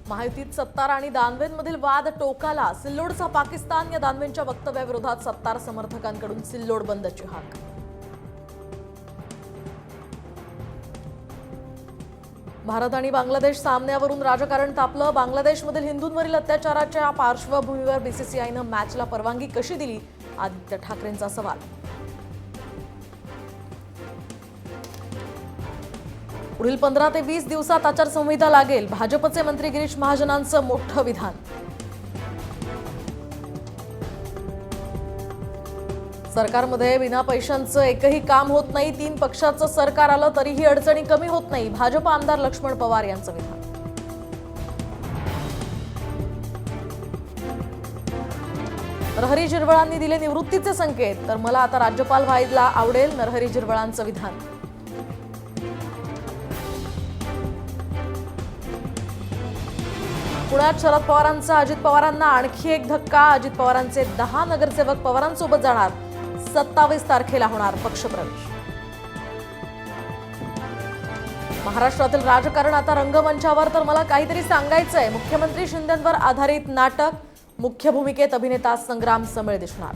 महायुतीत सत्तार आणि दानवेंमधील वाद टोकाला. सिल्लोडचा पाकिस्तान या दानवेंच्या वक्तव्याविरोधात सत्तार समर्थकांकडून सिल्लोड बंदची हाक. भारत आणि बांगलादेश सामन्यावरून राजकारण तापलं. बांगलादेशमधील हिंदूंवरील अत्याचाराच्या पार्श्वभूमीवर बीसीसीआयनं मॅचला परवानगी कशी दिली? आदित्य ठाकरेंचा सवाल. पुढील 15 ते 20 दिवसात आचारसंहिता लागेल. भाजपचे मंत्री गिरीश महाजनांचं मोठं विधान. सरकारमध्ये विना पैशांचं एकही काम होत नाही. 3 पक्षाचं सरकार आलं तरीही अडचणी कमी होत नाही. भाजप आमदार लक्ष्मण पवार यांचं विधान. नरहरी झिरवळांनी दिले निवृत्तीचे संकेत, तर मला आता राज्यपाल व्हायला आवडेल. नरहरी झिरवळांचं विधान. पुण्यात शरद पवारांचा अजित पवारांना आणखी एक धक्का. अजित पवारांचे 10 नगरसेवक पवारांसोबत जाणार. 27 तारखेला होणार पक्षप्रवेश. महाराष्ट्रातील राजकारण आता रंगमंचावर, तर मला काहीतरी सांगायचंय. मुख्यमंत्री शिंदेंवर आधारित नाटक. मुख्य भूमिकेत अभिनेता संग्राम समळे दिसणार.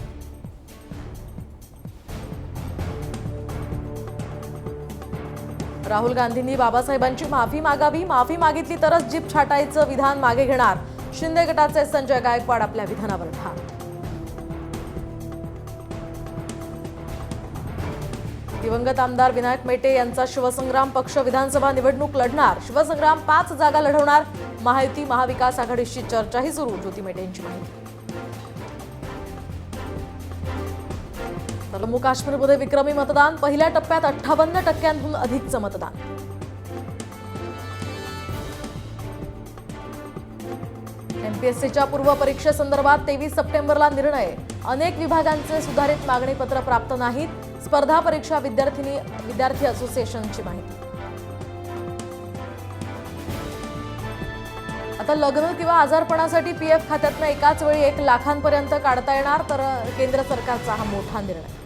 राहुल गांधींनी बाबासाहेबांची माफी मागावी. माफी मागितली तरच जीप छाटायचं विधान मागे घेणार. शिंदे गटाचे संजय गायकवाड आपल्या विधानावर ठाम. दिवंगत आमदार विनायक मेटे यांचा शिवसंग्राम पक्ष विधानसभा निवडणूक लढणार. शिवसंग्राम 5 जागा लढवणार. महायुती महाविकास आघाडीशी चर्चाही सुरू. ज्योती मेटे यांची माहिती. जम्मू काश्मीरमध्ये विक्रमी मतदान. पहिल्या टप्प्यात 58% अधिकचं मतदान. एमपीएससीच्या पूर्व परीक्षेसंदर्भात 23 सप्टेंबरला निर्णय. अनेक विभागांचे सुधारित मागणीपत्र प्राप्त नाहीत. स्पर्धा परीक्षा विद्यार्थी असोसिएशनची माहिती. आता लग्न किंवा आजारपणासाठी पीएफ खात्यातनं एकाच वेळी 1 लाखांपर्यंत काढता येणार. तर केंद्र सरकारचा हा मोठा निर्णय.